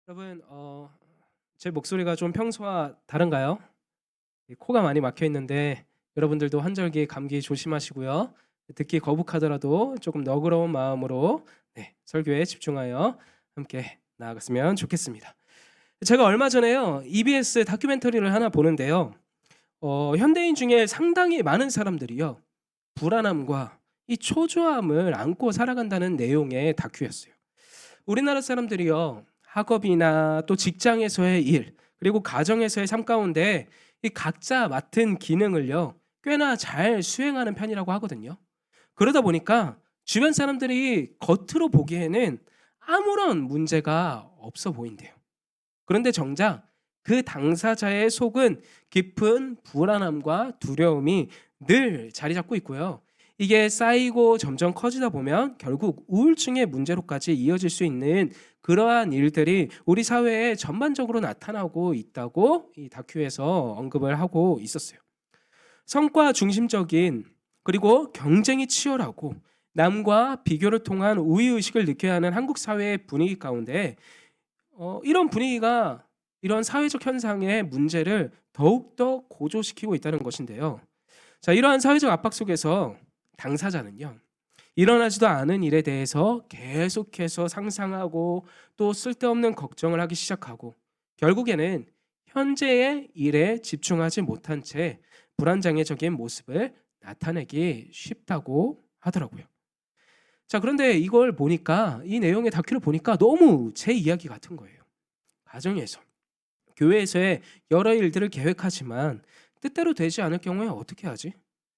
여러분, 제 목소리가 좀 평소와 다른가요? 코가 많이 막혀 있는데 여러분들도 환절기 감기 조심하시고요. 듣기 거북하더라도 조금 너그러운 마음으로 설교에 집중하여 함께 나아갔으면 좋겠습니다. 제가 얼마 전에요, EBS 다큐멘터리를 하나 보는데요. 현대인 중에 상당히 많은 사람들이요, 불안함과 이 초조함을 안고 살아간다는 내용의 다큐였어요. 우리나라 사람들이요, 학업이나 또 직장에서의 일, 그리고 가정에서의 삶 가운데 이 각자 맡은 기능을요, 꽤나 잘 수행하는 편이라고 하거든요. 그러다 보니까 주변 사람들이 겉으로 보기에는 아무런 문제가 없어 보인대요. 그런데 정작 그 당사자의 속은 깊은 불안함과 두려움이 늘 자리 잡고 있고요. 이게 쌓이고 점점 커지다 보면 결국 우울증의 문제로까지 이어질 수 있는 그러한 일들이 우리 사회에 전반적으로 나타나고 있다고 이 다큐에서 언급을 하고 있었어요. 성과 중심적인, 그리고 경쟁이 치열하고 남과 비교를 통한 우위의식을 느껴야 하는 한국 사회의 분위기 가운데 이런 분위기가 이런 사회적 현상의 문제를 더욱더 고조시키고 있다는 것인데요. 자, 이러한 사회적 압박 속에서 당사자는요, 일어나지도 않은 일에 대해서 계속해서 상상하고 또 쓸데없는 걱정을 하기 시작하고 결국에는 현재의 일에 집중하지 못한 채 불안장애적인 모습을 나타내기 쉽다고 하더라고요. 자, 그런데 이걸 보니까, 이 내용의 다큐를 보니까 너무 제 이야기 같은 거예요. 가정에서, 교회에서의 여러 일들을 계획하지만 뜻대로 되지 않을 경우에 어떻게 하지?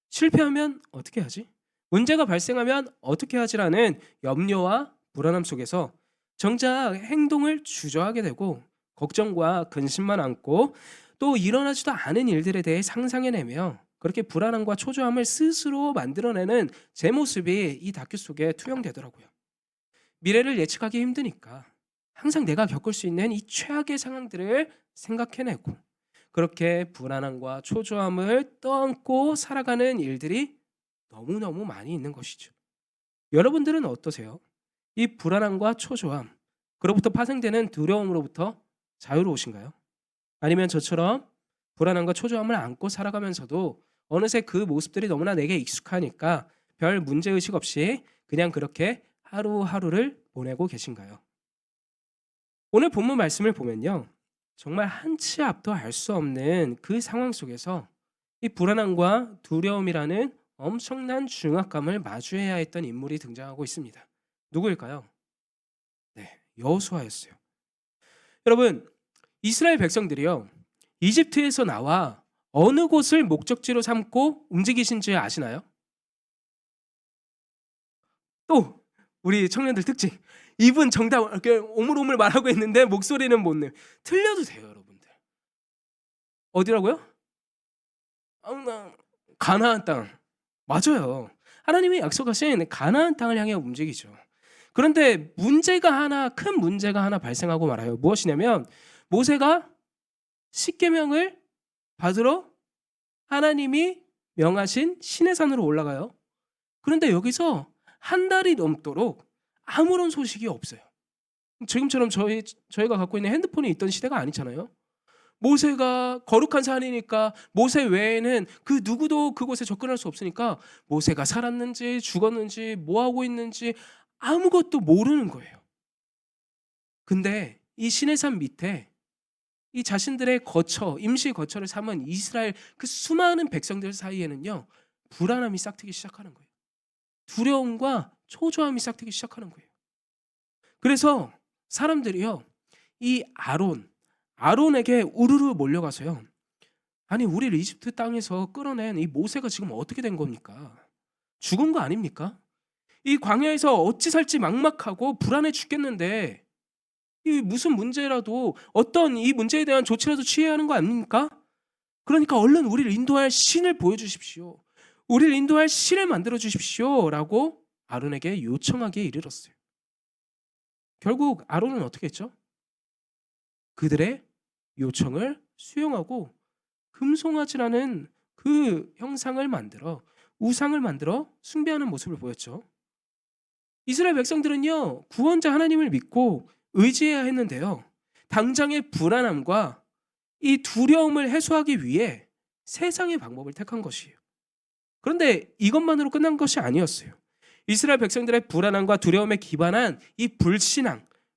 실패하면 어떻게 하지? 문제가 발생하면 어떻게 하지라는 염려와 불안함 속에서 정작 행동을 주저하게 되고 걱정과 근심만 안고 또 일어나지도 않은 일들에 대해 상상해내며 그렇게 불안함과 초조함을 스스로 만들어내는 제 모습이 이 다큐 속에 투영되더라고요. 미래를 예측하기 힘드니까 항상 내가 겪을 수 있는 이 최악의 상황들을 생각해내고 그렇게 불안함과 초조함을 떠안고 살아가는 일들이 너무너무 많이 있는 것이죠. 여러분들은 어떠세요? 이 불안함과 초조함, 그로부터 파생되는 두려움으로부터 자유로우신가요? 아니면 저처럼 불안함과 초조함을 안고 살아가면서도 어느새 그 모습들이 너무나 내게 익숙하니까 별 문제의식 없이 그냥 그렇게 하루하루를 보내고 계신가요? 오늘 본문 말씀을 보면요, 정말 한치 앞도 알 수 없는 그 상황 속에서 이 불안함과 두려움이라는 엄청난 중압감을 마주해야 했던 인물이 등장하고 있습니다. 누구일까요? 네, 여호수아였어요. 여러분, 이스라엘 백성들이요, 이집트에서 나와 어느 곳을 목적지로 삼고 움직이신지 아시나요? 또 우리 청년들 특징. 입은 정답 이렇게 오물오물 말하고 있는데 목소리는 못 내요. 틀려도 돼요, 여러분들. 어디라고요? 가나안 땅. 맞아요. 하나님이 약속하신 가나안 땅을 향해 움직이죠. 그런데 큰 문제가 하나 발생하고 말아요. 무엇이냐면 모세가 십계명을 받으러 하나님이 명하신 시내산으로 올라가요. 그런데 여기서 한 달이 넘도록 아무런 소식이 없어요. 지금처럼 저희가 갖고 있는 핸드폰이 있던 시대가 아니잖아요. 모세가 거룩한 산이니까 모세 외에는 그 누구도 그곳에 접근할 수 없으니까 모세가 살았는지 죽었는지 뭐 하고 있는지 아무것도 모르는 거예요. 근데 이 시내산 밑에 이 자신들의 거처, 임시 거처를 삼은 이스라엘 그 수많은 백성들 사이에는요, 불안함이 싹트기 시작하는 거예요. 두려움과 초조함이 싹트기 시작하는 거예요. 그래서 사람들이요, 이 아론에게 우르르 몰려가서요, 아니 우리를 이집트 땅에서 끌어낸 이 모세가 지금 어떻게 된 겁니까? 죽은 거 아닙니까? 이 광야에서 어찌 살지 막막하고 불안해 죽겠는데 이 무슨 문제라도 어떤 이 문제에 대한 조치라도 취해야 하는 거 아닙니까? 그러니까 얼른 우리를 인도할 신을 보여주십시오. 우리를 인도할 신을 만들어 주십시오라고 아론에게 요청하기에 이르렀어요. 결국 아론은 어떻게 했죠? 그들의 요청을 수용하고 금송아지라는 그 형상을 만들어 우상을 만들어 숭배하는 모습을 보였죠. 이스라엘 백성들은요, 구원자 하나님을 믿고 의지해야 했는데요, 당장의 불안함과 이 두려움을 해소하기 위해 세상의 방법을 택한 것이에요. 그런데 이것만으로 끝난 것이 아니었어요. 이스라엘 백성들의 불안함과 두려움에 기반한 이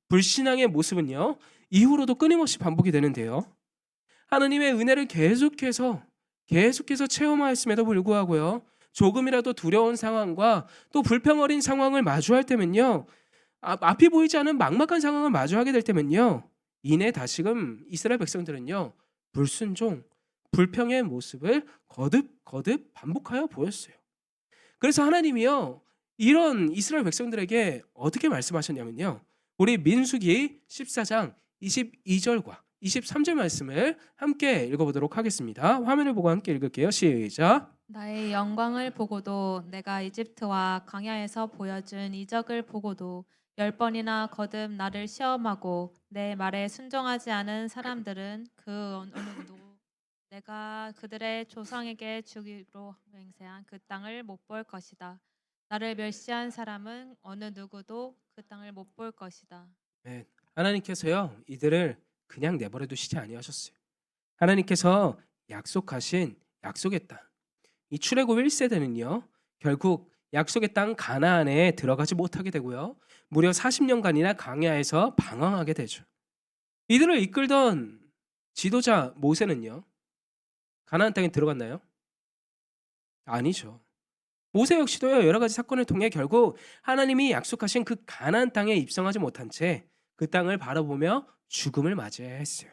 불신앙의 모습은요, 이후로도 끊임없이 반복이 되는데요. 하나님의 은혜를 계속해서 체험하였음에도 불구하고요, 조금이라도 두려운 상황과 또 불평 어린 상황을 마주할 때면요, 앞이 보이지 않은 막막한 상황을 마주하게 될 때면요, 이내 다시금 이스라엘 백성들은요, 불순종, 불평의 모습을 거듭 반복하여 보였어요. 그래서 하나님이요, 이런 이스라엘 백성들에게 어떻게 말씀하셨냐면요, 우리 민수기 14장 22절과 23절 말씀을 함께 읽어보도록 하겠습니다. 화면을 보고 함께 읽을게요. 시작. 나의 영광을 보고도 내가 이집트와 광야에서 보여준 이적을 보고도 10번이나 거듭 나를 시험하고 내 말에 순종하지 않은 사람들은 그 어느 누구도 내가 그들의 조상에게 주기로 맹세한 그 땅을 못 볼 것이다. 나를 멸시한 사람은 어느 누구도 그 땅을 못 볼 것이다. 네, 하나님께서요, 이들을 그냥 내버려 두시지 아니하셨어요. 하나님께서 약속하신 약속의 땅, 이 출애굽 1세대는요, 결국 약속의 땅 가나안에 들어가지 못하게 되고요, 무려 40년간이나 광야에서 방황하게 되죠. 이들을 이끌던 지도자 모세는요, 가나안 땅에 들어갔나요? 아니죠. 모세 역시도요, 여러 가지 사건을 통해 결국 하나님이 약속하신 그 가나안 땅에 입성하지 못한 채 그 땅을 바라보며 죽음을 맞이해야 했어요.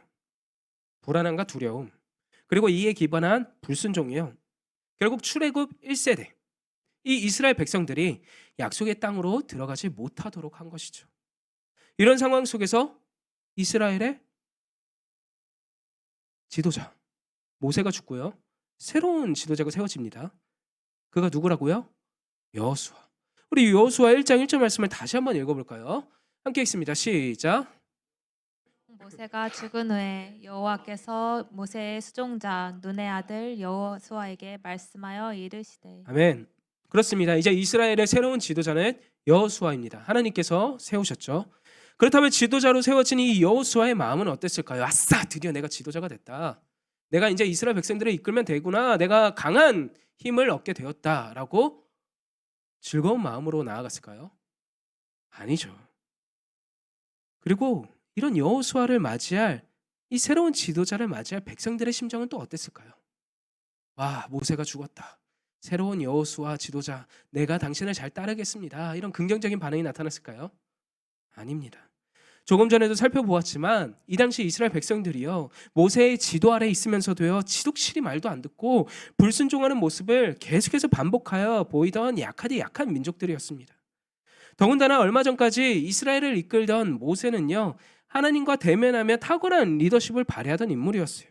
불안함과 두려움, 그리고 이에 기반한 불순종이요, 결국 출애굽 1세대, 이 이스라엘 백성들이 약속의 땅으로 들어가지 못하도록 한 것이죠. 이런 상황 속에서 이스라엘의 지도자 모세가 죽고요, 새로운 지도자가 세워집니다. 그가 누구라고요? 여호수아. 우리 여호수아 1장 1절 말씀을 다시 한번 읽어볼까요? 함께 읽습니다. 시작. 모세가 죽은 후에 여호와께서 모세의 수종자 눈의 아들 여호수아에게 말씀하여 이르시되. 아멘. 그렇습니다. 이제 이스라엘의 새로운 지도자는 여호수아입니다. 하나님께서 세우셨죠. 그렇다면 지도자로 세워진 이 여호수아의 마음은 어땠을까요? 아싸, 드디어 내가 지도자가 됐다. 내가 이제 이스라엘 백성들을 이끌면 되구나. 내가 강한 힘을 얻게 되었다라고 즐거운 마음으로 나아갔을까요? 아니죠. 그리고 이런 여호수아를 맞이할, 이 새로운 지도자를 맞이할 백성들의 심정은 또 어땠을까요? 와, 모세가 죽었다. 새로운 여호수아 지도자, 내가 당신을 잘 따르겠습니다. 이런 긍정적인 반응이 나타났을까요? 아닙니다. 조금 전에도 살펴보았지만 이 당시 이스라엘 백성들이요, 모세의 지도 아래 있으면서도요, 지독실이 말도 안 듣고 불순종하는 모습을 계속해서 반복하여 보이던 약한 민족들이었습니다. 더군다나 얼마 전까지 이스라엘을 이끌던 모세는요, 하나님과 대면하며 탁월한 리더십을 발휘하던 인물이었어요.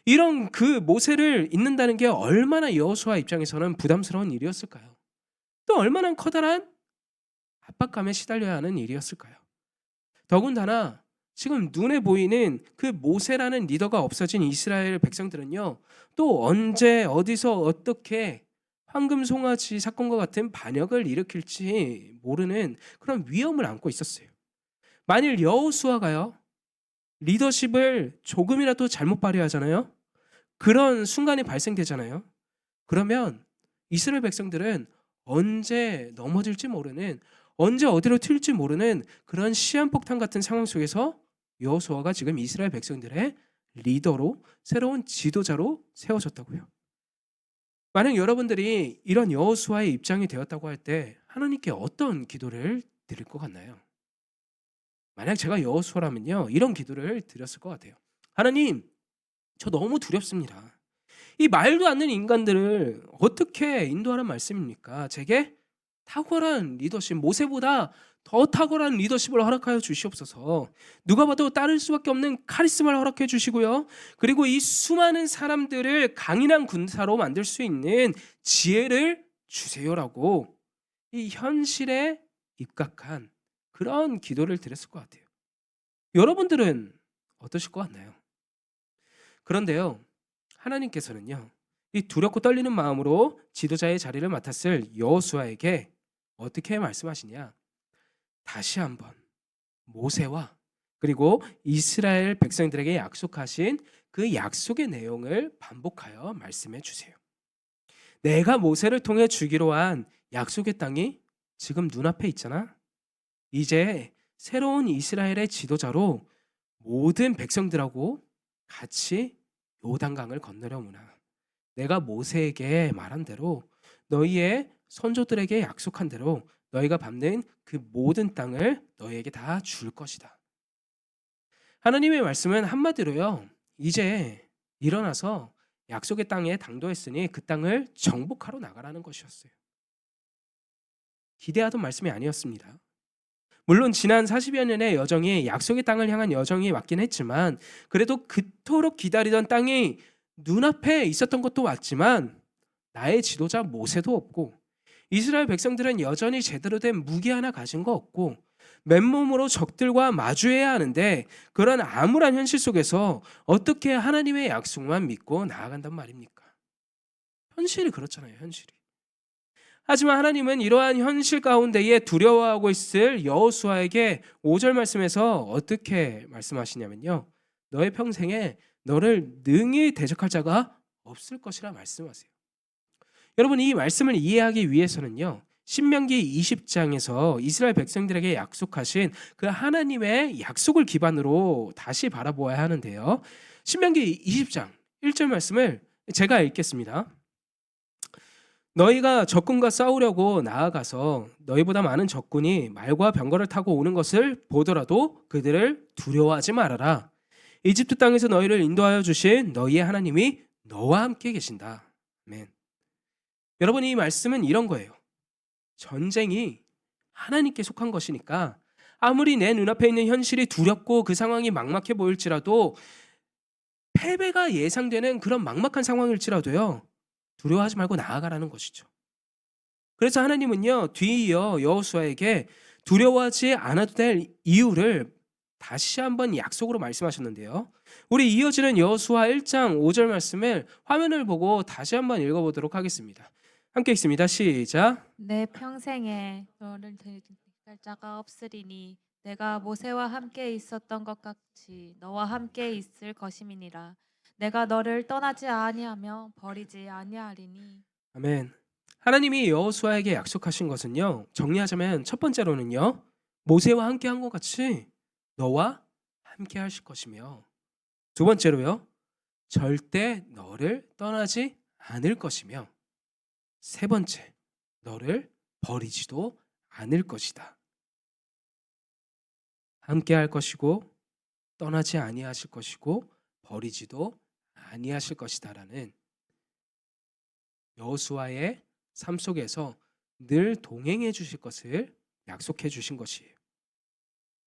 이런 그 모세를 잇는다는 게 얼마나 여호수아 입장에서는 부담스러운 일이었을까요? 또 얼마나 커다란 압박감에 시달려야 하는 일이었을까요? 더군다나 지금 눈에 보이는 그 모세라는 리더가 없어진 이스라엘 백성들은요, 또 언제 어디서 어떻게 황금 송아지 사건과 같은 반역을 일으킬지 모르는 그런 위험을 안고 있었어요. 만일 여호수아가요, 리더십을 조금이라도 잘못 발휘하잖아요, 그런 순간이 발생되잖아요. 그러면 이스라엘 백성들은 언제 넘어질지 모르는, 언제 어디로 튈지 모르는 그런 시한폭탄 같은 상황 속에서 여호수아가 지금 이스라엘 백성들의 리더로, 새로운 지도자로 세워졌다고요. 만약 여러분들이 이런 여호수아의 입장이 되었다고 할 때 하나님께 어떤 기도를 드릴 것 같나요? 만약 제가 여호수아라면요, 이런 기도를 드렸을 것 같아요. 하나님, 저 너무 두렵습니다. 이 말도 않는 인간들을 어떻게 인도하란 말씀입니까? 제게 탁월한 리더십, 모세보다 더 탁월한 리더십을 허락하여 주시옵소서. 누가 봐도 따를 수밖에 없는 카리스마를 허락해 주시고요, 그리고 이 수많은 사람들을 강인한 군사로 만들 수 있는 지혜를 주세요라고 이 현실에 입각한 그런 기도를 드렸을 것 같아요. 여러분들은 어떠실 것 같나요? 그런데요, 하나님께서는요, 이 두렵고 떨리는 마음으로 지도자의 자리를 맡았을 여호수아에게 어떻게 말씀하시냐? 다시 한번 모세와 그리고 이스라엘 백성들에게 약속하신 그 약속의 내용을 반복하여 말씀해 주세요. 내가 모세를 통해 주기로 한 약속의 땅이 지금 눈앞에 있잖아. 이제 새로운 이스라엘의 지도자로 모든 백성들하고 같이 요단강을 건너려무나. 내가 모세에게 말한 대로 너희의 선조들에게 약속한 대로 너희가 밟는 그 모든 땅을 너희에게 다 줄 것이다. 하나님의 말씀은 한마디로요. 이제 일어나서 약속의 땅에 당도했으니 그 땅을 정복하러 나가라는 것이었어요. 기대하던 말씀이 아니었습니다. 물론 지난 40여 년의 여정이 약속의 땅을 향한 여정이 맞긴 했지만 그래도 그토록 기다리던 땅이 눈앞에 있었던 것도 맞지만 나의 지도자 모세도 없고 이스라엘 백성들은 여전히 제대로 된 무기 하나 가진 거 없고 맨몸으로 적들과 마주해야 하는데 그런 암울한 현실 속에서 어떻게 하나님의 약속만 믿고 나아간단 말입니까? 현실이 그렇잖아요, 현실이. 하지만 하나님은 이러한 현실 가운데에 두려워하고 있을 여호수아에게 5절 말씀에서 어떻게 말씀하시냐면요. 너의 평생에 너를 능히 대적할 자가 없을 것이라 말씀하세요. 여러분 이 말씀을 이해하기 위해서는요. 신명기 20장에서 이스라엘 백성들에게 약속하신 그 하나님의 약속을 기반으로 다시 바라보아야 하는데요. 신명기 20장 1절 말씀을 제가 읽겠습니다. 너희가 적군과 싸우려고 나아가서 너희보다 많은 적군이 말과 병거를 타고 오는 것을 보더라도 그들을 두려워하지 말아라. 이집트 땅에서 너희를 인도하여 주신 너희의 하나님이 너와 함께 계신다. 아멘. 여러분 이 말씀은 이런 거예요. 전쟁이 하나님께 속한 것이니까 아무리 내 눈앞에 있는 현실이 두렵고 그 상황이 막막해 보일지라도 패배가 예상되는 그런 막막한 상황일지라도요. 두려워하지 말고 나아가라는 것이죠. 그래서 하나님은요. 뒤이어 여호수아에게 두려워하지 않아도 될 이유를 다시 한번 약속으로 말씀하셨는데요. 우리 이어지는 여호수아 1장 5절 말씀을 화면을 보고 다시 한번 읽어보도록 하겠습니다. 함께 읽습니다. 시작. 내 평생에 너를 대적할 자가 없으리니 내가 모세와 함께 있었던 것 같이 너와 함께 있을 것임이니라. 내가 너를 떠나지 아니하며 버리지 아니하리니. 아멘. 하나님이 여호수아에게 약속하신 것은요. 정리하자면 첫 번째로는요. 모세와 함께 한 것 같이 너와 함께 하실 것이며 두 번째로요. 절대 너를 떠나지 않을 것이며 세 번째, 너를 버리지도 않을 것이다. 함께 할 것이고 떠나지 아니하실 것이고 버리지도 아니하실 것이다라는 여호수아의 삶 속에서 늘 동행해 주실 것을 약속해 주신 것이에요.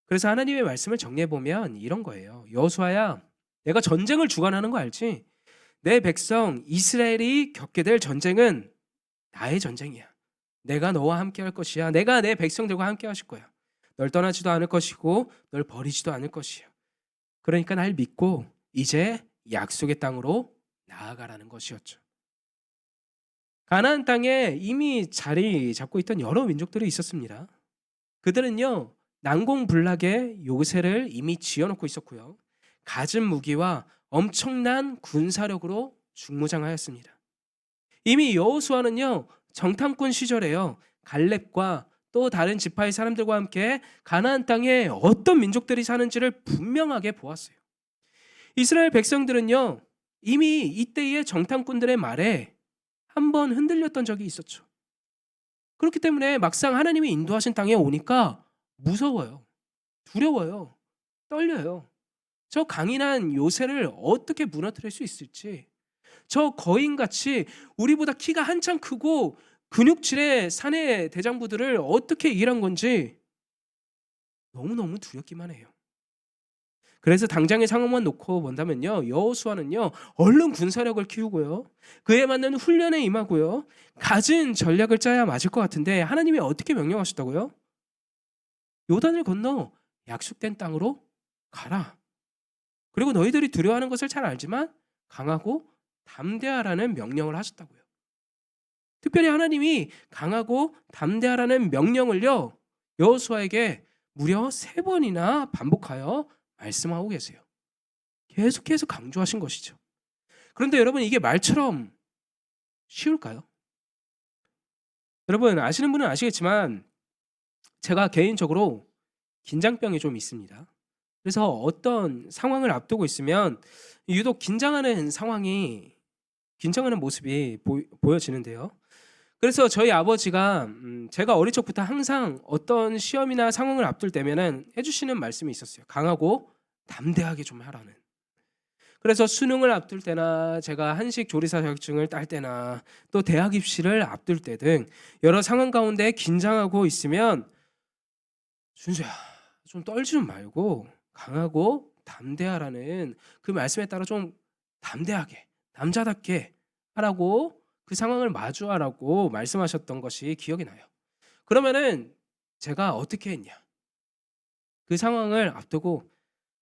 그래서 하나님의 말씀을 정리해 보면 이런 거예요. 여호수아야, 내가 전쟁을 주관하는 거 알지? 내 백성 이스라엘이 겪게 될 전쟁은 나의 전쟁이야. 내가 너와 함께 할 것이야. 내가 내 백성들과 함께 하실 거야. 널 떠나지도 않을 것이고 널 버리지도 않을 것이야. 그러니까 날 믿고 이제 약속의 땅으로 나아가라는 것이었죠. 가나안 땅에 이미 자리 잡고 있던 여러 민족들이 있었습니다. 그들은요. 난공불락의 요새를 이미 지어놓고 있었고요. 갖은 무기와 엄청난 군사력으로 중무장하였습니다. 이미 여호수아는요. 정탐꾼 시절에요. 갈렙과 또 다른 지파의 사람들과 함께 가나안 땅에 어떤 민족들이 사는지를 분명하게 보았어요. 이스라엘 백성들은요. 이미 이때의 정탐꾼들의 말에 한번 흔들렸던 적이 있었죠. 그렇기 때문에 막상 하나님이 인도하신 땅에 오니까 무서워요. 두려워요. 떨려요. 저 강인한 요새를 어떻게 무너뜨릴 수 있을지, 저 거인같이 우리보다 키가 한참 크고 근육질의 사내 대장부들을 어떻게 이길한 건지 너무너무 두렵기만 해요. 그래서 당장의 상황만 놓고 본다면요. 여호수아는요. 얼른 군사력을 키우고요. 그에 맞는 훈련에 임하고요. 갖은 전략을 짜야 맞을 것 같은데 하나님이 어떻게 명령하셨다고요? 요단을 건너 약속된 땅으로 가라. 그리고 너희들이 두려워하는 것을 잘 알지만 강하고 담대하라는 명령을 하셨다고요. 특별히 하나님이 강하고 담대하라는 명령을요. 여호수아에게 무려 3번이나 반복하여 말씀하고 계세요. 계속해서 강조하신 것이죠. 그런데 여러분 이게 말처럼 쉬울까요? 여러분 아시는 분은 아시겠지만 제가 개인적으로 긴장병이 좀 있습니다. 그래서 어떤 상황을 앞두고 있으면 유독 긴장하는 모습이 보여지는데요. 그래서 저희 아버지가 제가 어릴 적부터 항상 어떤 시험이나 상황을 앞둘 때면은 해주시는 말씀이 있었어요. 강하고 담대하게 좀 하라는. 그래서 수능을 앞둘 때나 제가 한식 조리사 자격증을 딸 때나 또 대학 입시를 앞둘 때 등 여러 상황 가운데 긴장하고 있으면 준수야 좀 떨지 좀 말고 강하고 담대하라는 그 말씀에 따라 좀 담대하게 남자답게 하라고 그 상황을 마주하라고 말씀하셨던 것이 기억이 나요. 그러면은 제가 어떻게 했냐? 그 상황을 앞두고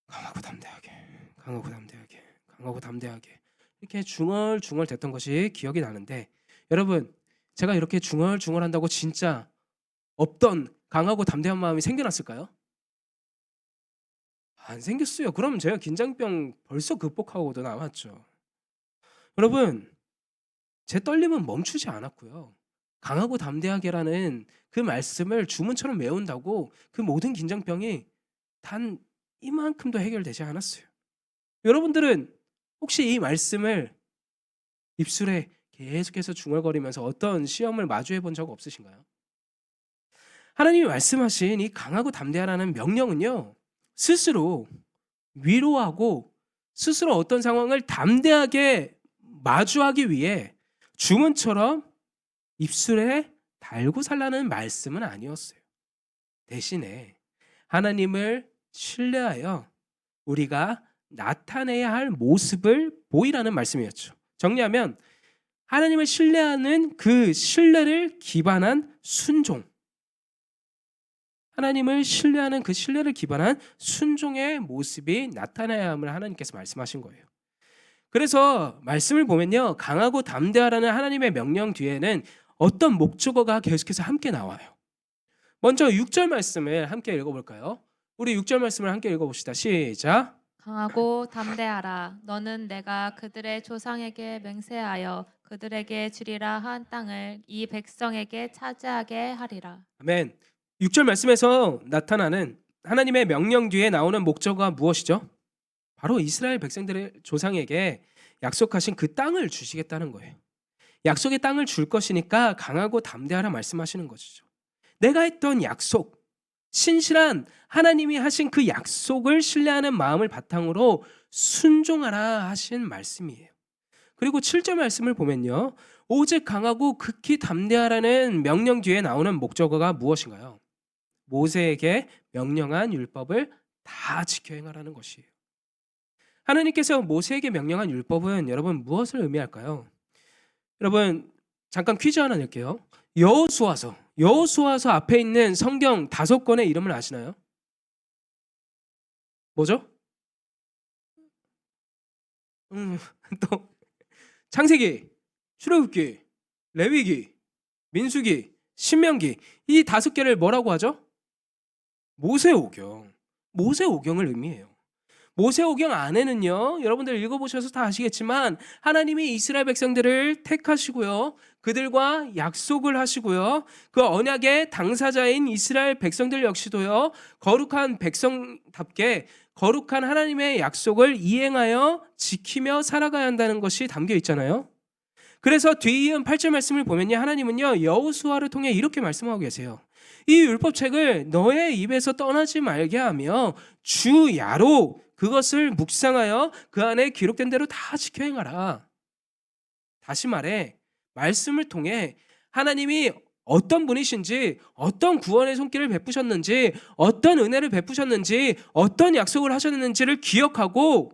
강하고 담대하게, 강하고 담대하게, 강하고 담대하게 이렇게 중얼중얼 됐던 것이 기억이 나는데 여러분 제가 이렇게 중얼중얼 한다고 진짜 없던 강하고 담대한 마음이 생겨났을까요? 안 생겼어요. 그럼 제가 긴장병 벌써 극복하고도 남았죠. 여러분 제 떨림은 멈추지 않았고요. 강하고 담대하게라는 그 말씀을 주문처럼 외운다고 그 모든 긴장병이 단 이만큼도 해결되지 않았어요. 여러분들은 혹시 이 말씀을 입술에 계속해서 중얼거리면서 어떤 시험을 마주해 본 적 없으신가요? 하나님이 말씀하신 이 강하고 담대하라는 명령은요. 스스로 위로하고 스스로 어떤 상황을 담대하게 마주하기 위해 주문처럼 입술에 달고 살라는 말씀은 아니었어요. 대신에 하나님을 신뢰하여 우리가 나타내야 할 모습을 보이라는 말씀이었죠. 정리하면 하나님을 신뢰하는 그 신뢰를 기반한 순종. 하나님을 신뢰하는 그 신뢰를 기반한 순종의 모습이 나타나야 함을 하나님께서 말씀하신 거예요. 그래서 말씀을 보면요. 강하고 담대하라는 하나님의 명령 뒤에는 어떤 목적어가 계속해서 함께 나와요. 먼저 6절 말씀을 함께 읽어볼까요? 우리 6절 말씀을 함께 읽어봅시다. 시작. 강하고 담대하라. 너는 내가 그들의 조상에게 맹세하여 그들에게 주리라 한 땅을 이 백성에게 차지하게 하리라. 아멘. 6절 말씀에서 나타나는 하나님의 명령 뒤에 나오는 목적어가 무엇이죠? 바로 이스라엘 백성들의 조상에게 약속하신 그 땅을 주시겠다는 거예요. 약속의 땅을 줄 것이니까 강하고 담대하라 말씀하시는 것이죠. 내가 했던 약속, 신실한 하나님이 하신 그 약속을 신뢰하는 마음을 바탕으로 순종하라 하신 말씀이에요. 그리고 7절 말씀을 보면요. 오직 강하고 극히 담대하라는 명령 뒤에 나오는 목적어가 무엇인가요? 모세에게 명령한 율법을 다 지켜 행하라는 것이에요. 하나님께서 모세에게 명령한 율법은 여러분 무엇을 의미할까요? 여러분 잠깐 퀴즈 하나 낼게요. 여호수아서 앞에 있는 성경 5권의 이름을 아시나요? 뭐죠? 또 창세기, 출애굽기, 레위기, 민수기, 신명기 이 5개를 뭐라고 하죠? 모세오경을 의미해요. 모세오경 안에는요. 여러분들 읽어보셔서 다 아시겠지만 하나님이 이스라엘 백성들을 택하시고요. 그들과 약속을 하시고요. 그 언약의 당사자인 이스라엘 백성들 역시도요. 거룩한 백성답게 거룩한 하나님의 약속을 이행하여 지키며 살아가야 한다는 것이 담겨 있잖아요. 그래서 뒤이은 8절 말씀을 보면요. 하나님은요. 여호수아를 통해 이렇게 말씀하고 계세요. 이 율법책을 너의 입에서 떠나지 말게 하며 주야로 그것을 묵상하여 그 안에 기록된 대로 다 지켜 행하라. 다시 말해 말씀을 통해 하나님이 어떤 분이신지 어떤 구원의 손길을 베푸셨는지 어떤 은혜를 베푸셨는지 어떤 약속을 하셨는지를 기억하고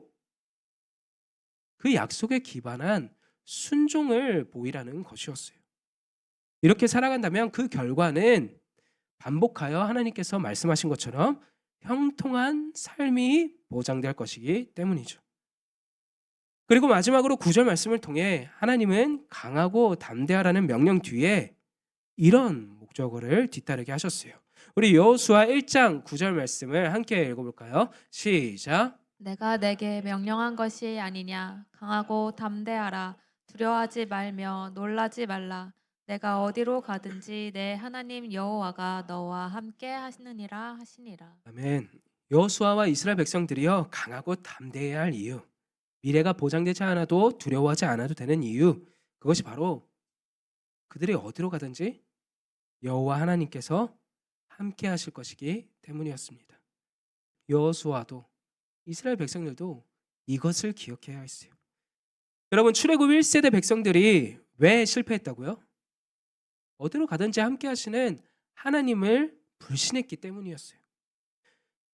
그 약속에 기반한 순종을 보이라는 것이었어요. 이렇게 살아간다면 그 결과는 반복하여 하나님께서 말씀하신 것처럼 형통한 삶이 보장될 것이기 때문이죠. 그리고 마지막으로 9절 말씀을 통해 하나님은 강하고 담대하라는 명령 뒤에 이런 목적어를 뒤따르게 하셨어요. 우리 여호수아 1장 9절 말씀을 함께 읽어볼까요? 시작. 내가 내게 명령한 것이 아니냐. 강하고 담대하라. 두려워하지 말며 놀라지 말라. 내가 어디로 가든지 내 하나님 여호와가 너와 함께 하시느니라 하시니라. 아멘. 여호수아와 이스라엘 백성들이여 강하고 담대해야 할 이유, 미래가 보장되지 않아도 두려워하지 않아도 되는 이유, 그것이 바로 그들이 어디로 가든지 여호와 하나님께서 함께 하실 것이기 때문이었습니다. 여호수아도 이스라엘 백성들도 이것을 기억해야 했어요. 여러분, 출애굽 1세대 백성들이 왜 실패했다고요? 어디로 가든지 함께 하시는 하나님을 불신했기 때문이었어요.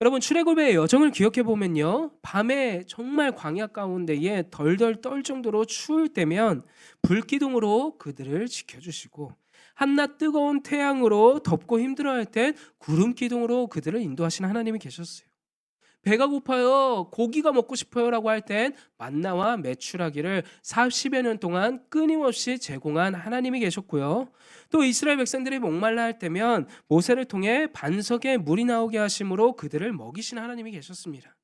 여러분, 출애굽의 여정을 기억해 보면요, 밤에 정말 광야 가운데에 덜덜 떨 정도로 추울 때면 불기둥으로 그들을 지켜주시고, 한낮 뜨거운 태양으로 덥고 힘들어할 땐 구름 기둥으로 그들을 인도하시는 하나님이 계셨어요. 배가 고파요, 고기가 먹고 싶어요라고 할 땐 만나와 메추라기를 40여 년 동안 끊임없이 제공한 하나님이 계셨고요. 또 이스라엘 백성들이 목말라 할 때면 모세를 통해 반석에 물이 나오게 하심으로 그들을 먹이신 하나님이 계셨습니다.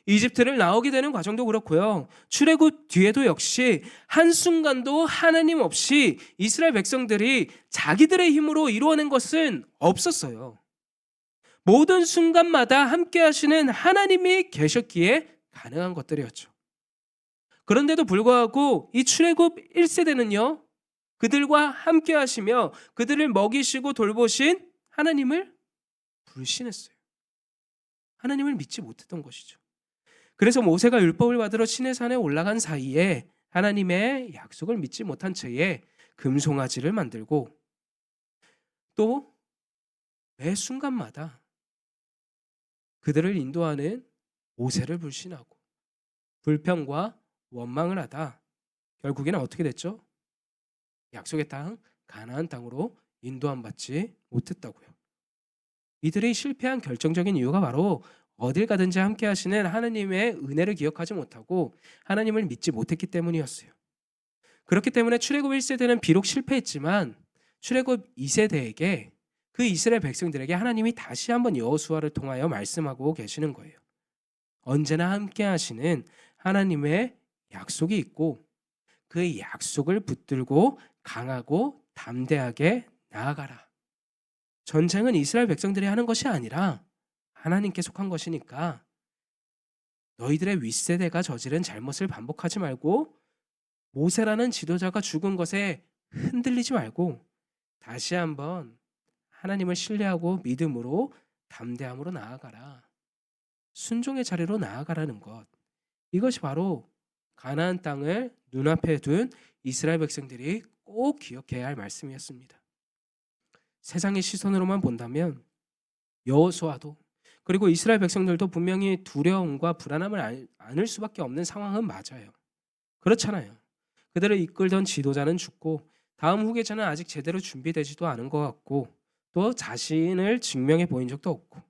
이집트를 나오게 되는 과정도 그렇고요. 출애굽 뒤에도 역시 한순간도 하나님 없이 이스라엘 백성들이 자기들의 힘으로 이루어낸 것은 없었어요. 모든 순간마다 함께 하시는 하나님이 계셨기에 가능한 것들이었죠. 그런데도 불구하고 이 출애굽 1세대는요, 그들과 함께 하시며 그들을 먹이시고 돌보신 하나님을 불신했어요. 하나님을 믿지 못했던 것이죠. 그래서 모세가 율법을 받으러 시내산에 올라간 사이에 하나님의 약속을 믿지 못한 채에 금송아지를 만들고, 또 매 순간마다 그들을 인도하는 모세를 불신하고 불평과 원망을 하다 결국에는 어떻게 됐죠? 약속의 땅 가나안 땅으로 인도함 받지 못했다고요. 이들이 실패한 결정적인 이유가 바로 어딜 가든지 함께 하시는 하나님의 은혜를 기억하지 못하고 하나님을 믿지 못했기 때문이었어요. 그렇기 때문에 출애굽 1세대는 비록 실패했지만 출애굽 2세대에게, 그 이스라엘 백성들에게 하나님이 다시 한번 여호수아를 통하여 말씀하고 계시는 거예요. 언제나 함께 하시는 하나님의 약속이 있고 그 약속을 붙들고 강하고 담대하게 나아가라. 전쟁은 이스라엘 백성들이 하는 것이 아니라 하나님께 속한 것이니까 너희들의 윗세대가 저지른 잘못을 반복하지 말고 모세라는 지도자가 죽은 것에 흔들리지 말고 다시 한번 하나님을 신뢰하고 믿음으로 담대함으로 나아가라. 순종의 자리로 나아가라는 것. 이것이 바로 가나안 땅을 눈앞에 둔 이스라엘 백성들이 꼭 기억해야 할 말씀이었습니다. 세상의 시선으로만 본다면 여호수아도 그리고 이스라엘 백성들도 분명히 두려움과 불안함을 안을 수밖에 없는 상황은 맞아요. 그렇잖아요. 그들을 이끌던 지도자는 죽고 다음 후계자는 아직 제대로 준비되지도 않은 것 같고 또 자신을 증명해 보인 적도 없고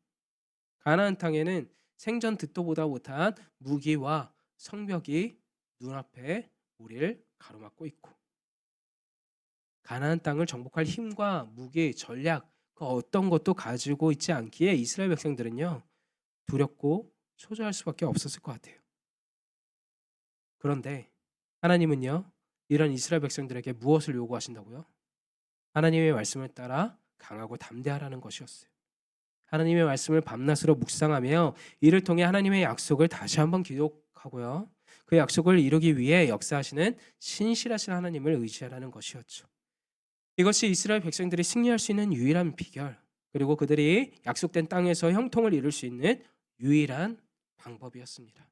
가나안 땅에는 생전 듣도 보다 못한 무기와 성벽이 눈앞에 우리를 가로막고 있고 가나안 땅을 정복할 힘과 무기, 전략 그 어떤 것도 가지고 있지 않기에 이스라엘 백성들은요 두렵고 초조할 수밖에 없었을 것 같아요. 그런데 하나님은요 이런 이스라엘 백성들에게 무엇을 요구하신다고요? 하나님의 말씀을 따라 강하고 담대하라는 것이었어요. 하나님의 말씀을 밤낮으로 묵상하며 이를 통해 하나님의 약속을 다시 한번 기록하고요. 그 약속을 이루기 위해 역사하시는 신실하신 하나님을 의지하라는 것이었죠. 이것이 이스라엘 백성들이 승리할 수 있는 유일한 비결, 그리고 그들이 약속된 땅에서 형통을 이룰 수 있는 유일한 방법이었습니다.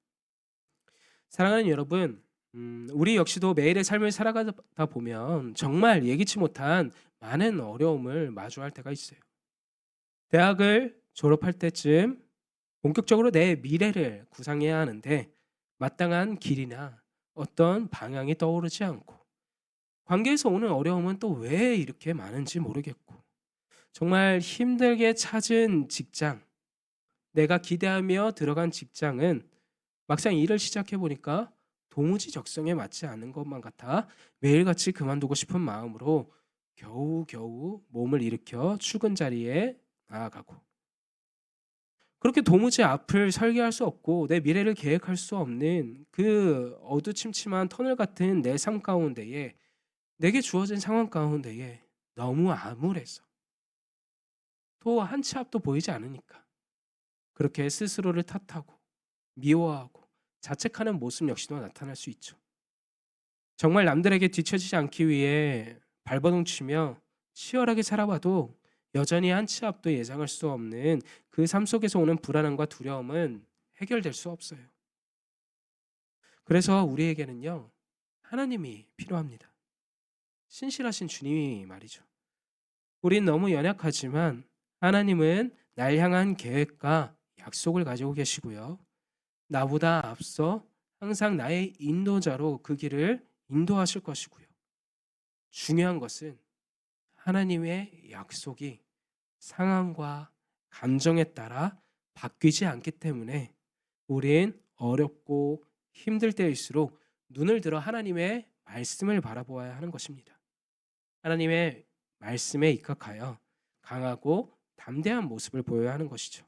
사랑하는 여러분, 우리 역시도 매일의 삶을 살아가다 보면 정말 예기치 못한 많은 어려움을 마주할 때가 있어요. 대학을 졸업할 때쯤 본격적으로 내 미래를 구상해야 하는데 마땅한 길이나 어떤 방향이 떠오르지 않고 관계에서 오는 어려움은 또 왜 이렇게 많은지 모르겠고 정말 힘들게 찾은 직장, 내가 기대하며 들어간 직장은 막상 일을 시작해 보니까 도무지 적성에 맞지 않는 것만 같아 매일같이 그만두고 싶은 마음으로 겨우겨우 몸을 일으켜 출근 자리에 나아가고 그렇게 도무지 앞을 설계할 수 없고 내 미래를 계획할 수 없는 그 어두침침한 터널 같은 내 삶 가운데에 내게 주어진 상황 가운데에 너무 암울해서 또 한 치 앞도 보이지 않으니까 그렇게 스스로를 탓하고 미워하고 자책하는 모습 역시도 나타날 수 있죠. 정말 남들에게 뒤처지지 않기 위해 발버둥 치며 치열하게 살아봐도 여전히 한 치 앞도 예상할 수 없는 그 삶 속에서 오는 불안함과 두려움은 해결될 수 없어요. 그래서 우리에게는요, 하나님이 필요합니다. 신실하신 주님이 말이죠. 우린 너무 연약하지만 하나님은 날 향한 계획과 약속을 가지고 계시고요. 나보다 앞서 항상 나의 인도자로 그 길을 인도하실 것이고요. 중요한 것은 하나님의 약속이 상황과 감정에 따라 바뀌지 않기 때문에 우린 어렵고 힘들 때일수록 눈을 들어 하나님의 말씀을 바라보아야 하는 것입니다. 하나님의 말씀에 입각하여 강하고 담대한 모습을 보여야 하는 것이죠.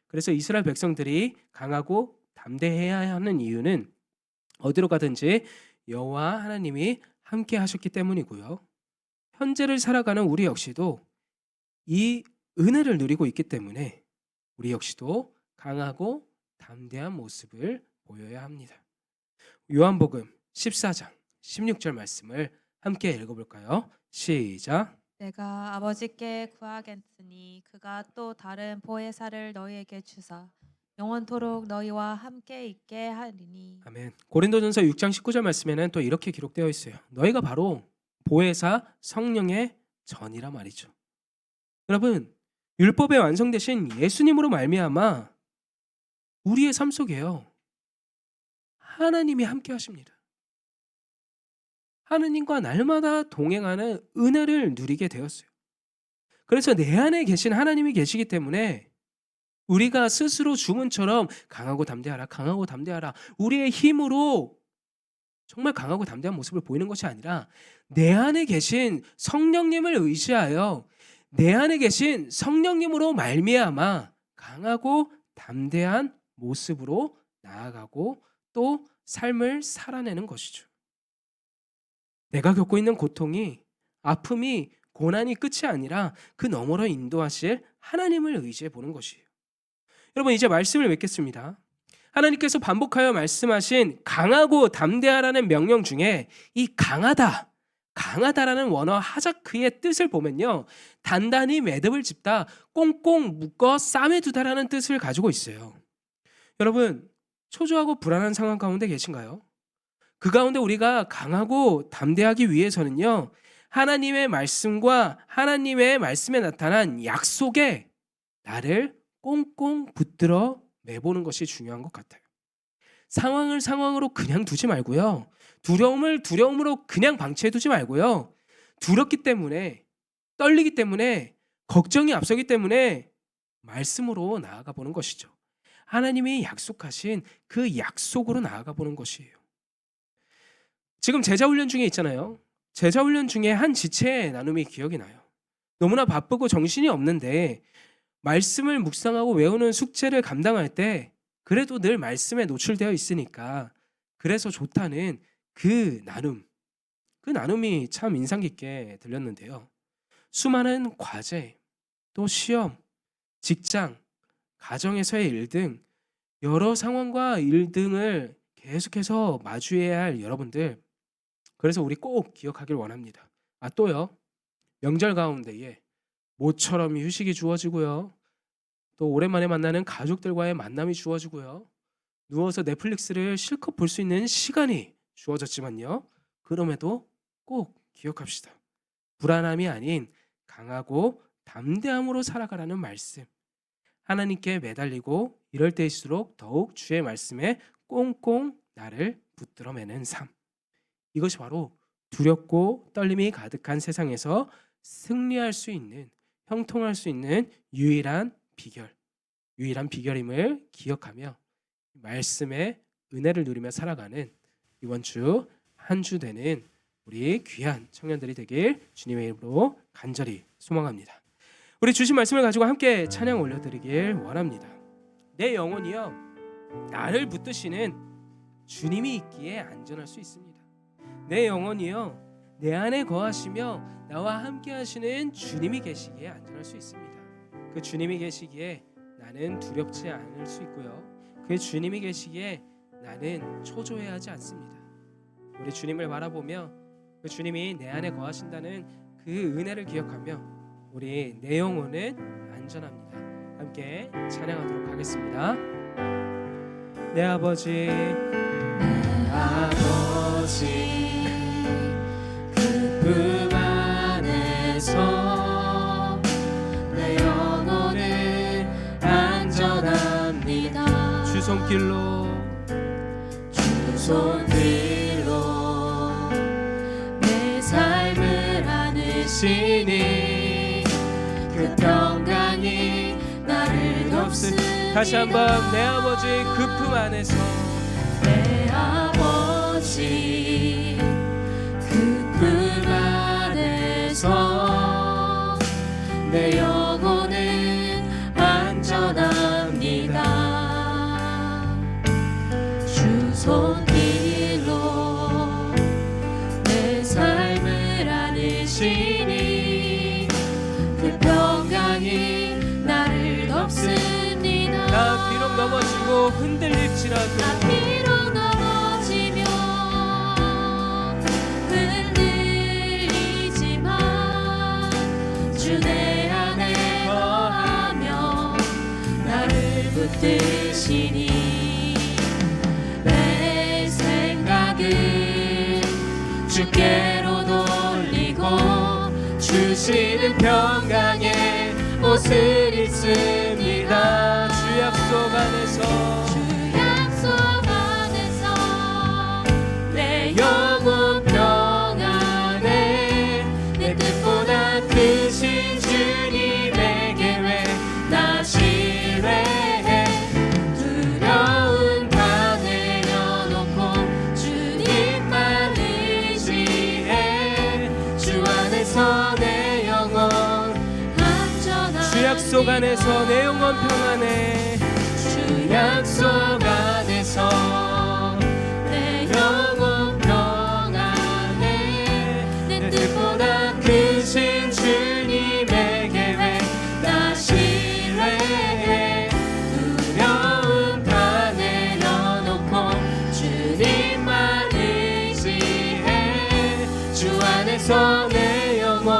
그래서 이스라엘 백성들이 강하고 담대해야 하는 이유는 어디로 가든지 여호와 하나님이 함께 하셨기 때문이고요. 현재를 살아가는 우리 역시도 이 은혜를 누리고 있기 때문에 우리 역시도 강하고 담대한 모습을 보여야 합니다. 요한복음 14장 16절 말씀을 함께 읽어볼까요? 시작. 내가 아버지께 구하겠으니 그가 또 다른 보혜사를 너희에게 주사 영원토록 너희와 함께 있게 하리니. 아멘. 고린도전서 6장 19절 말씀에는 또 이렇게 기록되어 있어요. 너희가 바로 보혜사 성령의 전이라 말이죠. 여러분, 율법에 완성되신 예수님으로 말미암아 우리의 삶 속에요. 하나님이 함께 하십니다. 하느님과 날마다 동행하는 은혜를 누리게 되었어요. 그래서 내 안에 계신 하나님이 계시기 때문에 우리가 스스로 주문처럼 강하고 담대하라, 강하고 담대하라, 우리의 힘으로 정말 강하고 담대한 모습을 보이는 것이 아니라 내 안에 계신 성령님을 의지하여 내 안에 계신 성령님으로 말미암아 강하고 담대한 모습으로 나아가고 또 삶을 살아내는 것이죠. 내가 겪고 있는 고통이, 아픔이, 고난이 끝이 아니라 그 너머로 인도하실 하나님을 의지해 보는 것이에요. 여러분, 이제 말씀을 맺겠습니다. 하나님께서 반복하여 말씀하신 강하고 담대하라는 명령 중에 이 강하다라는 원어 하자크의 뜻을 보면요, 단단히 매듭을 짚다, 꽁꽁 묶어 쌈에 두다라는 뜻을 가지고 있어요. 여러분, 초조하고 불안한 상황 가운데 계신가요? 그 가운데 우리가 강하고 담대하기 위해서는요, 하나님의 말씀과 하나님의 말씀에 나타난 약속에 나를 꽁꽁 붙들어 매보는 것이 중요한 것 같아요. 상황을 상황으로 그냥 두지 말고요. 두려움을 두려움으로 그냥 방치해 두지 말고요. 두렵기 때문에, 떨리기 때문에, 걱정이 앞서기 때문에 말씀으로 나아가 보는 것이죠. 하나님이 약속하신 그 약속으로 나아가 보는 것이에요. 지금 제자훈련 중에 있잖아요. 제자훈련 중에 한 지체의 나눔이 기억이 나요. 너무나 바쁘고 정신이 없는데 말씀을 묵상하고 외우는 숙제를 감당할 때 그래도 늘 말씀에 노출되어 있으니까 그래서 좋다는 그 나눔이 참 인상 깊게 들렸는데요. 수많은 과제, 또 시험, 직장, 가정에서의 일 등 여러 상황과 일 등을 계속해서 마주해야 할 여러분들, 그래서 우리 꼭 기억하길 원합니다. 또요, 명절 가운데에 모처럼 휴식이 주어지고요, 또 오랜만에 만나는 가족들과의 만남이 주어지고요, 누워서 넷플릭스를 실컷 볼 수 있는 시간이 주어졌지만요, 그럼에도 꼭 기억합시다. 불안함이 아닌 강하고 담대함으로 살아가라는 말씀, 하나님께 매달리고 이럴 때일수록 더욱 주의 말씀에 꽁꽁 나를 붙들어 매는 삶, 이것이 바로 두렵고 떨림이 가득한 세상에서 승리할 수 있는, 형통할 수 있는 유일한 비결임을 기억하며 말씀의 은혜를 누리며 살아가는 이번 주 한 주 되는 우리 귀한 청년들이 되길 주님의 이름으로 간절히 소망합니다. 우리 주신 말씀을 가지고 함께 찬양 올려드리길 원합니다. 내 영혼이여 나를 붙드시는 주님이 있기에 안전할 수 있습니다. 내 영혼이여 내 안에 거하시며 나와 함께 하시는 주님이 계시기에 안전할 수 있습니다. 그 주님이 계시기에 나는 두렵지 않을 수 있고요. 그 주님이 계시기에 나는 초조해하지 않습니다. 우리 주님을 바라보며 그 주님이 내 안에 거하신다는 그 은혜를 기억하며 우리 내 영혼은 안전합니다. 함께 찬양하도록 하겠습니다. 내 아버지, 내 아버지 그 품 안에서 내 영혼은 안전합니다. 주 손길로 주 손길로 내 삶을 안으시니 그 평강이 나를 덮으니 다시 한번 내 아버지 그 품 안에서 내 아버지 그 품 안에서 내 영혼은 안전합니다. 주 손길로 내 삶을 안으시니 그 평강이 나를 덮습니다. 나 비록 넘어지고 흔들릴지라도 나 비록 넘어지며 흔들리지만 주 내 안에 거하며 나를 붙드시니 내 생각을 주께로 돌리고 주시는 평강의 옷을 입습니다. 주 약속 안에서 주 약속 안에서 내 영혼 평안에 내 뜻보다 크신 주님의 계획 나 신뢰해 두려움 다 내려놓고 주님만 의지해 주 안에서 내 영혼 안전한 주 약속 안에서 내 영혼 평안해 주 약속 안에서 내 영혼 평안해 내 뜻보다 크신 주님의 계획 나 신뢰해 두려움 다 내려놓고 주님만 의지해 주 안에서 내 영혼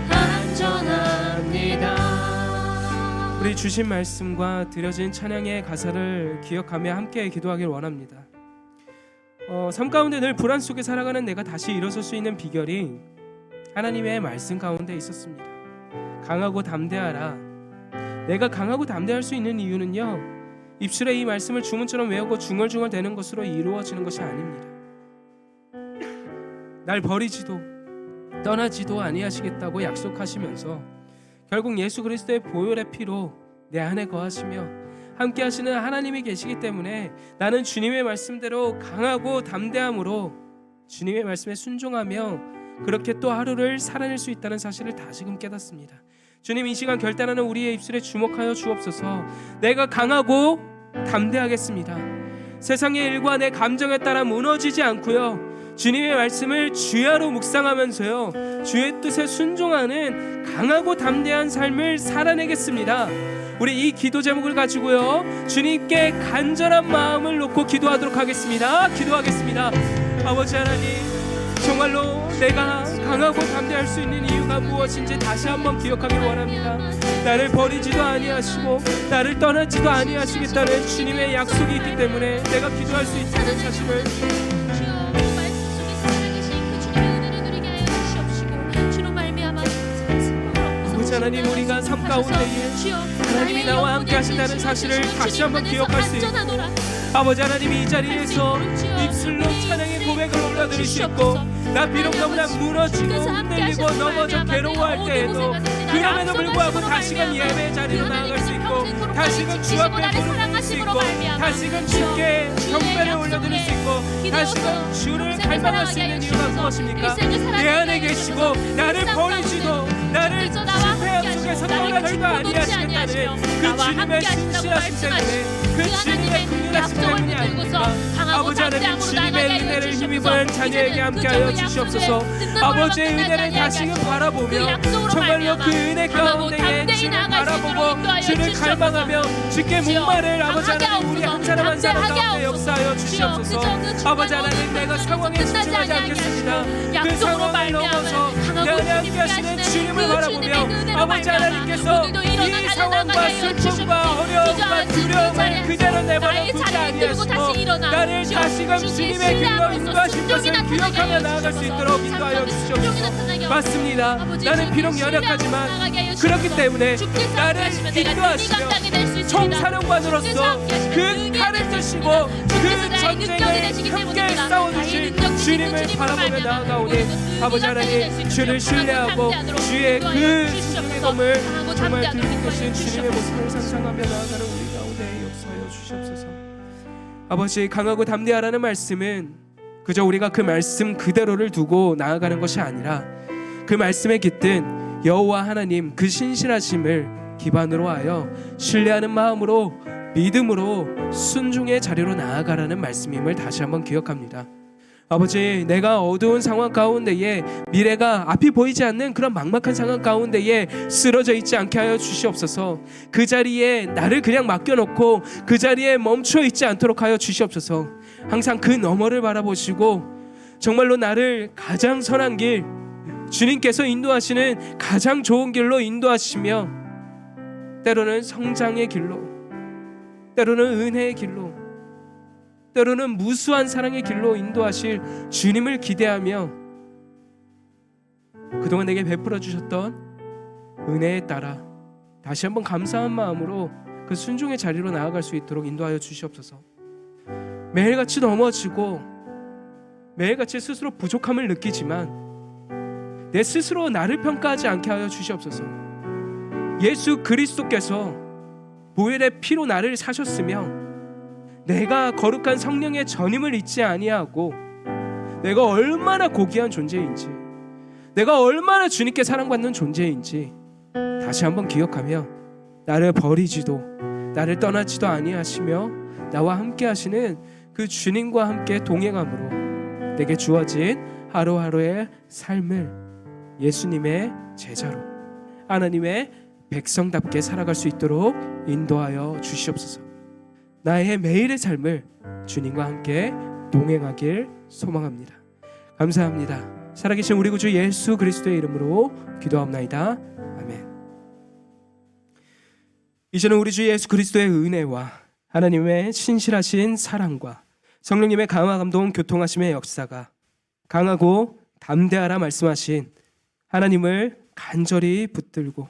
안전합니다. 우리 주신 말씀과 드려진 찬양의 가사를 기억하며 함께 기도하길 원합니다. 삶 가운데 늘 불안 속에 살아가는 내가 다시 일어설 수 있는 비결이 하나님의 말씀 가운데 있었습니다. 강하고 담대하라. 내가 강하고 담대할 수 있는 이유는요, 입술에 이 말씀을 주문처럼 외우고 중얼중얼 되는 것으로 이루어지는 것이 아닙니다. 날 버리지도 떠나지도 아니하시겠다고 약속하시면서 결국 예수 그리스도의 보혈의 피로 내 안에 거하시며 함께 하시는 하나님이 계시기 때문에 나는 주님의 말씀대로 강하고 담대함으로 주님의 말씀에 순종하며 그렇게 또 하루를 살아낼 수 있다는 사실을 다시금 깨닫습니다. 주님, 이 시간 결단하는 우리의 입술에 주목하여 주옵소서. 내가 강하고 담대하겠습니다. 세상의 일과 내 감정에 따라 무너지지 않고요, 주님의 말씀을 주야로 묵상하면서요, 주의 뜻에 순종하는 강하고 담대한 삶을 살아내겠습니다. 우리 이 기도 제목을 가지고요, 주님께 간절한 마음을 놓고 기도하도록 하겠습니다. 기도하겠습니다. 아버지 하나님, 정말로 내가 강하고 담대할 수 있는 이유가 무엇인지 다시 한번 기억하길 원합니다. 나를 버리지도 아니하시고 나를 떠나지도 아니하시겠다는 주님의 약속이 있기 때문에 내가 기도할 수 있다는 사실을 아버지 하나님, 우리가 삶 가운데에 하나님이 나와 함께 하신다는 사실을 다시 한번 기억할 수 있고, 아버지 하나님, 이 자리에서 입술로 찬양의 고백을 올려드릴 수 있고, 나 비록 너무나 무너지고 흔들리고 넘어져 괴로워할 때에도 그럼에도 불구하고 다시금 예배의 자리로 나아갈 수 있고, 다시금 주 앞에 무릎 꿇을 수 있고, 다시금 주께 경배를 올려드릴 수 있고, 다시금 주를 갈망할 수 있는 이유가 무엇입니까? 내 안에 계시고 나를 버리지도 나를 주께서 나와 실패함 함께 속에서 하시고 나를 떠나가지도 놓지 아니하시겠다는 아니하시며 그 나와 주님의 함께 하신다고 신실하심 때문에 말씀하신 그 그 주님의 하나님의 긍휼하심 약속을 때문이 붙들고서 아닙니까? 강하고 아버지 하나님 담대함으로 주님의 나아가게 하여 은혜를 주시옵소서. 힘입은 자녀에게 이제는 함께하여 그 주시옵소서. 약속의 아버지의 끝나지 은혜를 아니하게 다시금 하시고 그 바라보며 약속으로 정말로 그 말미암아 은혜 강하고 가운데에 담대히 주를 나아갈 수 있도록 바라보고 인도하여 주를 주시옵소서. 갈망하며 주께 주여, 목마를 아버지 강하게 하나님 우리 한 사람 한 사람 담대하게 가운데 하옵소서. 역사하여 주여, 주시옵소서. 그저 아버지 그 하나님 중간 내가 어둠 상황에 끝나지 집중하지 아니하게 않겠습니다. 하시고 그 약속으로 상황을 말미암아 넘어서 강하고 내 안에 주님께 하시는 하시는 주님을 그 바라보며 주님의 은혜로 아버지 말미암아 하나님께서 우리도 일어나 이 달려나가게 상황과 하여 슬픔과 주시옵소서. 어려움과 주저앉은 그 두려움을 자리에서 그대로 내버려 나의 두지 자리를 들고 다시 아니하시고 일어나 나를 주여, 다시금 주께 주님의 길로 신뢰함으로써 인도하신 것을 순종이 나타나게 기억하며 하여 나아갈 수 주시옵소서. 있도록 인도하여 잠깐의 순종이 주시옵소서. 나타나게 하여 맞습니다. 아버지, 나는 주께 비록 신뢰함으로 연약하지만 나아가게 하여 그렇기 주시옵소서. 때문에 주께서 나를 함께하시면 내가 인도하시며 능히 감당이 될 수 있습니다. 총사령관으로서 그 칼을 드시고 그 전쟁에 함께 싸워주신 주님을 바라보며 나아가오니 아버지 하나님 주를 신뢰하고 주의 그 순종의 검을 정말 들고 계신 주님의 모습을 상상하며 나아가는 우리 가운데 역사하여 주시옵소서. 아버지 강하고 담대하라는 말씀은 그저 우리가 그 말씀 그대로를 두고 나아가는 것이 아니라 그 말씀에 깃든 여호와 하나님 그 신실하심을 기반으로 하여 신뢰하는 마음으로 믿음으로 순종의 자리로 나아가라는 말씀임을 다시 한번 기억합니다. 아버지 내가 어두운 상황 가운데에 미래가 앞이 보이지 않는 그런 막막한 상황 가운데에 쓰러져 있지 않게 하여 주시옵소서. 그 자리에 나를 그냥 맡겨놓고 그 자리에 멈춰 있지 않도록 하여 주시옵소서. 항상 그 너머를 바라보시고 정말로 나를 가장 선한 길 주님께서 인도하시는 가장 좋은 길로 인도하시며 때로는 성장의 길로 때로는 은혜의 길로 때로는 무수한 사랑의 길로 인도하실 주님을 기대하며 그동안 내게 베풀어 주셨던 은혜에 따라 다시 한번 감사한 마음으로 그 순종의 자리로 나아갈 수 있도록 인도하여 주시옵소서. 매일같이 넘어지고 매일같이 스스로 부족함을 느끼지만 내 스스로 나를 평가하지 않게 하여 주시옵소서. 예수 그리스도께서 보혈의 피로 나를 사셨으며 내가 거룩한 성령의 전임을 잊지 아니하고 내가 얼마나 고귀한 존재인지 내가 얼마나 주님께 사랑받는 존재인지 다시 한번 기억하며 나를 버리지도 나를 떠나지도 아니하시며 나와 함께 하시는 그 주님과 함께 동행함으로 내게 주어진 하루하루의 삶을 예수님의 제자로 하나님의 백성답게 살아갈 수 있도록 인도하여 주시옵소서. 나의 매일의 삶을 주님과 함께 동행하길 소망합니다. 감사합니다. 살아계신 우리 구주 예수 그리스도의 이름으로 기도하옵나이다. 아멘. 이제는 우리 주 예수 그리스도의 은혜와 하나님의 신실하신 사랑과 성령님의 강화 감동 교통하심의 역사가 강하고 담대하라 말씀하신 하나님을 간절히 붙들고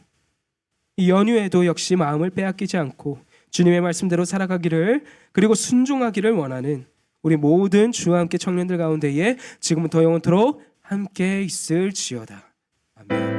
이 연휴에도 역시 마음을 빼앗기지 않고 주님의 말씀대로 살아가기를 그리고 순종하기를 원하는 우리 모든 주와 함께 청년들 가운데에 지금부터 영원토록 함께 있을지어다. 아멘.